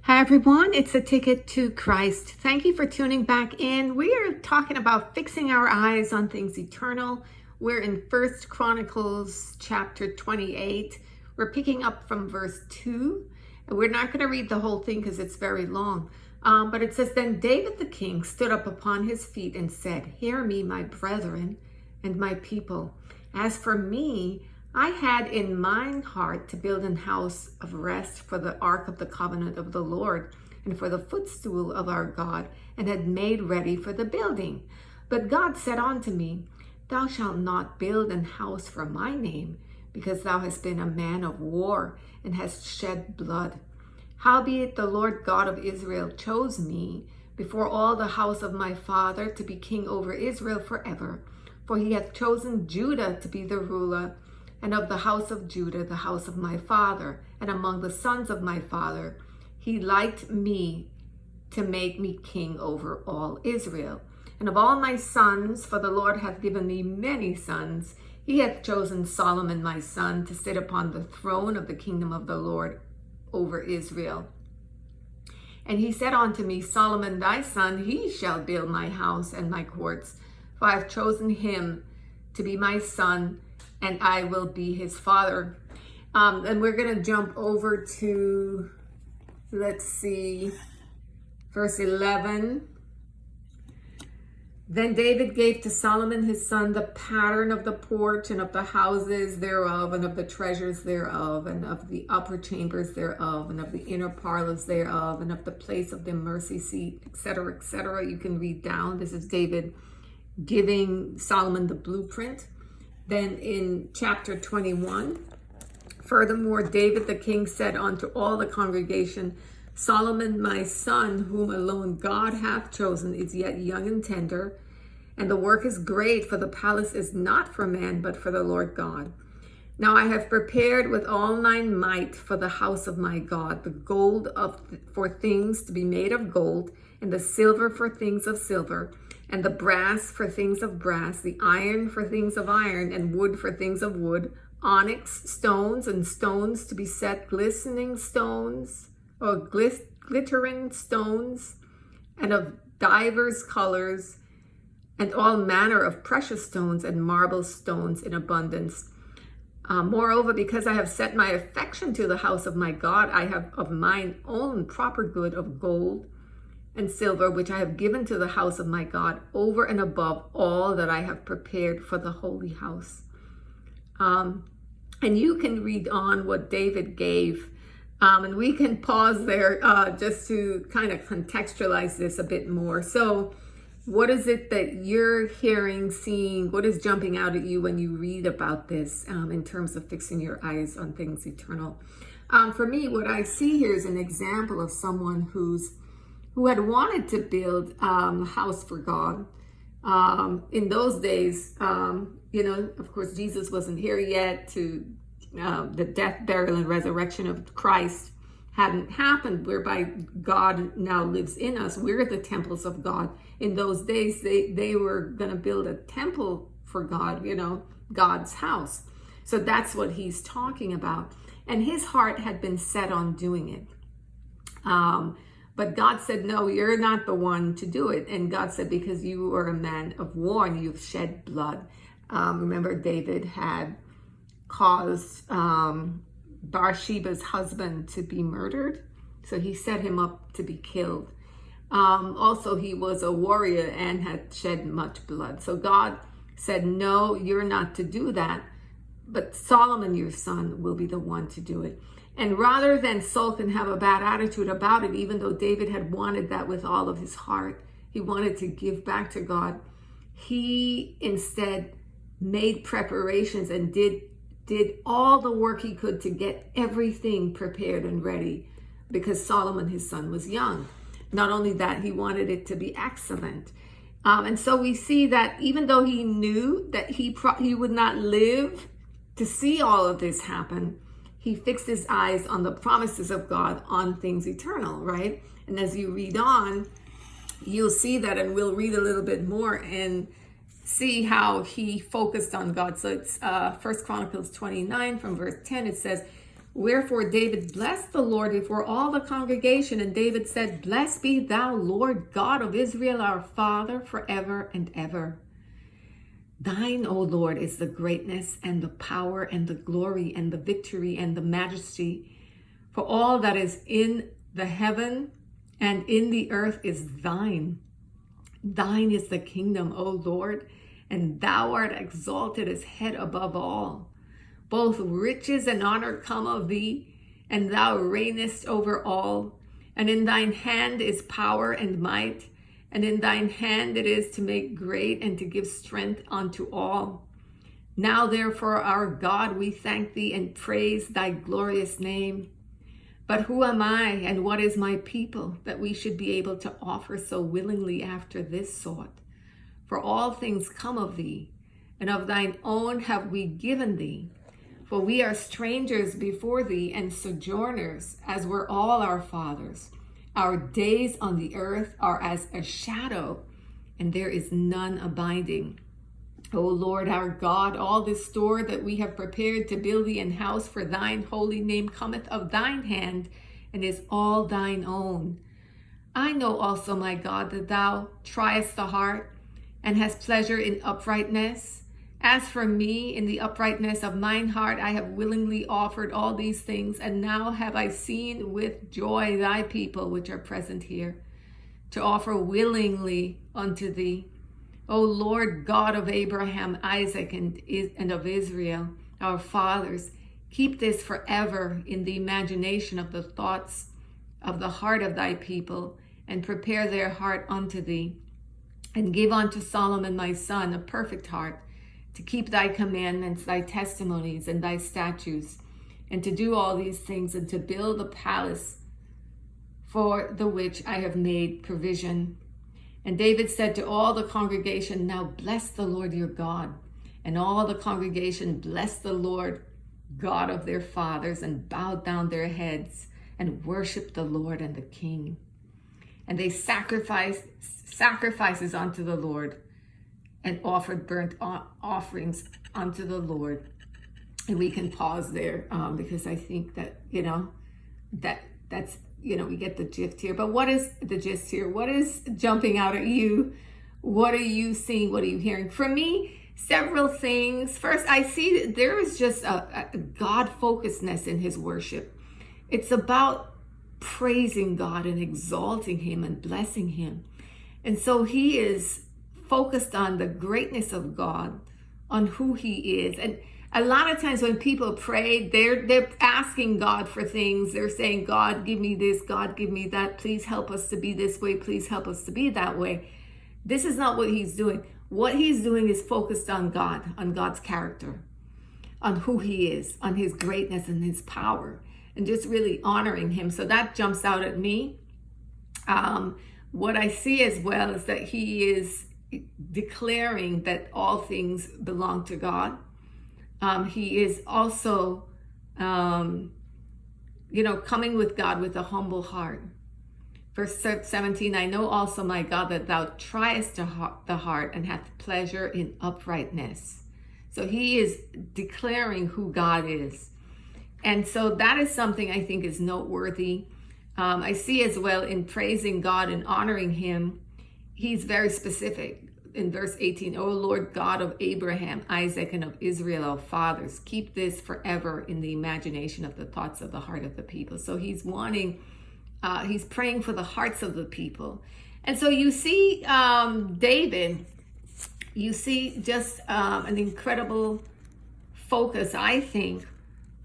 Hi everyone, it's A Ticket to Christ. Thank you for tuning back in. We are talking about fixing our eyes on things eternal. We're in Chronicles chapter 28. We're picking up from verse 2. And we're not going to read the whole thing because it's very long. But it says, Then David the king stood up upon his feet and said, Hear me, my brethren and my people. As for me, I had in mine heart to build an house of rest for the ark of the covenant of the Lord and for the footstool of our God, and had made ready for the building. But God said unto me, Thou shalt not build an house for my name, because thou hast been a man of war and hast shed blood. Howbeit the Lord God of Israel chose me before all the house of my father to be king over Israel forever. For he hath chosen Judah to be the ruler, and of the house of Judah, the house of my father, and among the sons of my father, he liked me to make me king over all Israel. And of all my sons, for the Lord hath given me many sons, he hath chosen Solomon my son to sit upon the throne of the kingdom of the Lord over Israel. And he said unto me, Solomon thy son, he shall build my house and my courts, for I have chosen him to be my son, and I will be his father. And we're going to jump over to, let's see, verse 11. Then David gave to Solomon his son the pattern of the porch and of the houses thereof, and of the treasures thereof, and of the upper chambers thereof, and of the inner parlors thereof, and of the place of the mercy seat, etc., etc. You can read down. This is David giving Solomon the blueprint. Then in chapter 21, furthermore, David the king said unto all the congregation, Solomon my son, whom alone God hath chosen, is yet young and tender, and the work is great, for the palace is not for man, but for the Lord God. Now I have prepared with all mine might for the house of my God, the gold for things to be made of gold, and the silver for things of silver, and the brass for things of brass, the iron for things of iron, and wood for things of wood, onyx stones and stones to be set, glistening stones, or glittering stones, and of divers colors, and all manner of precious stones and marble stones in abundance. Moreover, because I have set my affection to the house of my God, I have of mine own proper good of gold and silver, which I have given to the house of my God, over and above all that I have prepared for the holy house. And you can read on what David gave. And we can pause there just to kind of contextualize this a bit more. So what is it that you're hearing, seeing? What is jumping out at you when you read about this in terms of fixing your eyes on things eternal? For me, what I see here is an example of someone who had wanted to build a house for God. In those days, of course, Jesus wasn't here yet. The death, burial, and resurrection of Christ hadn't happened, whereby God now lives in us. We're the temples of God. In those days, they were going to build a temple for God, God's house. So that's what he's talking about. And his heart had been set on doing it. But God said, no, you're not the one to do it. And God said, because you are a man of war and you've shed blood. Remember, David had caused Bathsheba's husband to be murdered. So he set him up to be killed. Also, he was a warrior and had shed much blood. So God said, no, you're not to do that. But Solomon, your son, will be the one to do it. And rather than sulk and have a bad attitude about it, even though David had wanted that with all of his heart, he wanted to give back to God, he instead made preparations and did all the work he could to get everything prepared and ready, because Solomon, his son, was young. Not only that, he wanted it to be excellent. And so we see that even though he knew that he would not live to see all of this happen, he fixed his eyes on the promises of God, on things eternal, right? And as you read on, you'll see that, and we'll read a little bit more and see how he focused on God. So it's 1 Chronicles 29 from verse 10. It says, Wherefore David blessed the Lord before all the congregation, and David said, Blessed be thou, Lord God of Israel, our Father, forever and ever. Thine, O Lord, is the greatness and the power and the glory and the victory and the majesty. For all that is in the heaven and in the earth is thine. Thine is the kingdom, O Lord, and thou art exalted as head above all. Both riches and honor come of thee, and thou reignest over all. And in thine hand is power and might, and in thine hand it is to make great and to give strength unto all. Now therefore, our God, we thank thee and praise thy glorious name. But who am I, and what is my people, that we should be able to offer so willingly after this sort? For all things come of thee, and of thine own have we given thee. For we are strangers before thee, and sojourners, as were all our fathers. Our days on the earth are as a shadow, and there is none abiding. O Lord our God, all this store that we have prepared to build thee an house for thine holy name cometh of thine hand, and is all thine own. I know also, my God, that thou triest the heart, and hast pleasure in uprightness. As for me, in the uprightness of mine heart, I have willingly offered all these things, and now have I seen with joy thy people which are present here, to offer willingly unto thee. O Lord God of Abraham, Isaac, and of Israel, our fathers, keep this forever in the imagination of the thoughts of the heart of thy people, and prepare their heart unto thee. And give unto Solomon my son a perfect heart, to keep thy commandments, thy testimonies, and thy statutes, and to do all these things, and to build a palace for the which I have made provision. And David said to all the congregation, Now bless the Lord your God. And all the congregation blessed the Lord God of their fathers, and bowed down their heads, and worshiped the Lord and the king. And they sacrificed sacrifices unto the Lord, and offered burnt offerings unto the Lord. And we can pause there because I think that, that's, we get the gist here. But what is the gist here? What is jumping out at you? What are you seeing? What are you hearing? For me, several things. First, I see that there is just a God-focusedness in his worship. It's about praising God and exalting him and blessing him. And so he is focused on the greatness of God, on who he is. And a lot of times when people pray, they're asking God for things. They're saying, God, give me this, God, give me that. Please help us to be this way. Please help us to be that way. This is not what he's doing. What he's doing is focused on God, on God's character, on who he is, on his greatness and his power, and just really honoring him. So that jumps out at me. What I see as well is that he is declaring that all things belong to God. He is also, coming with God with a humble heart. Verse 17, I know also, my God, that thou triest the heart and hath pleasure in uprightness. So he is declaring who God is. And so that is something I think is noteworthy. I see as well in praising God and honoring him, he's very specific. In verse 18, O Lord God of Abraham, Isaac, and of Israel, our fathers, keep this forever in the imagination of the thoughts of the heart of the people. So he's he's praying for the hearts of the people. And so you see David, you see just an incredible focus, I think,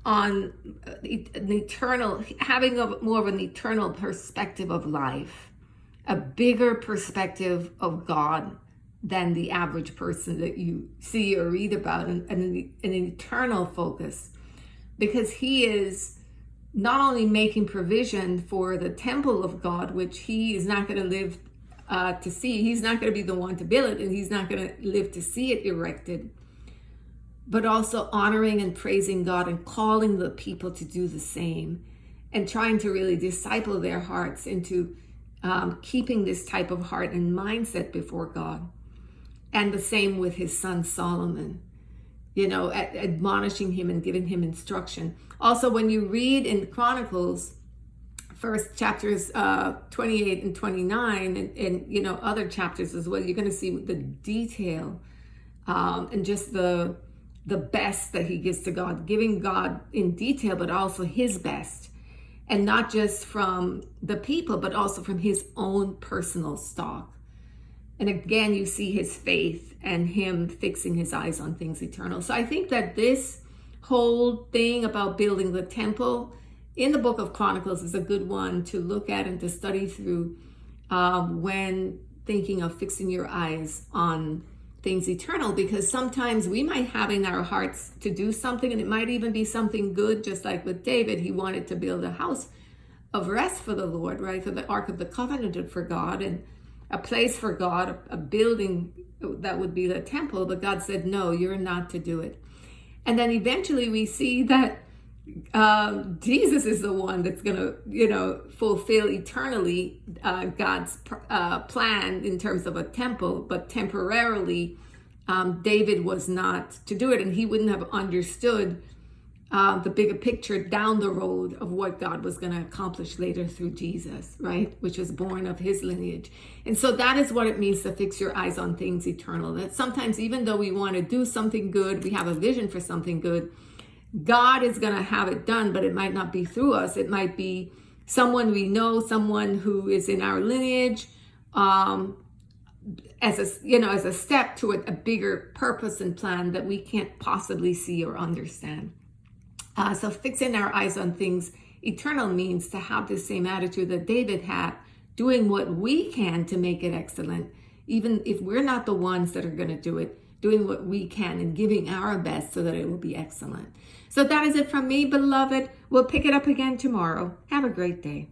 on an eternal, having more of an eternal perspective of life, a bigger perspective of God than the average person that you see or read about, and an eternal focus, because he is not only making provision for the temple of God, which he is not going to live to see. He's not going to be the one to build it, and he's not going to live to see it erected, but also honoring and praising God and calling the people to do the same, and trying to really disciple their hearts into keeping this type of heart and mindset before God. And the same with his son Solomon. admonishing him and giving him instruction. Also, when you read in Chronicles, first chapters 28 and 29, and other chapters as well, you're going to see the detail and just the best that he gives to God, giving God in detail, but also his best, and not just from the people, but also from his own personal stock. And again, you see his faith and him fixing his eyes on things eternal. So I think that this whole thing about building the temple in the book of Chronicles is a good one to look at and to study through when thinking of fixing your eyes on things eternal, because sometimes we might have in our hearts to do something, and it might even be something good, just like with David. He wanted to build a house of rest for the Lord, right? For the Ark of the Covenant for God, and a place for God, a building that would be the temple. But God said, no, you're not to do it. And then eventually we see that Jesus is the one that's going to, fulfill eternally God's plan in terms of a temple, but temporarily David was not to do it, and he wouldn't have understood the bigger picture down the road of what God was going to accomplish later through Jesus, right? Which was born of his lineage. And so that is what it means to fix your eyes on things eternal. That sometimes, even though we want to do something good, we have a vision for something good, God is going to have it done, but it might not be through us. It might be someone we know, someone who is in our lineage, as a step to a bigger purpose and plan that we can't possibly see or understand. So fixing our eyes on things eternal means to have the same attitude that David had, doing what we can to make it excellent, even if we're not the ones that are going to do it, doing what we can and giving our best so that it will be excellent. So that is it from me, beloved. We'll pick it up again tomorrow. Have a great day.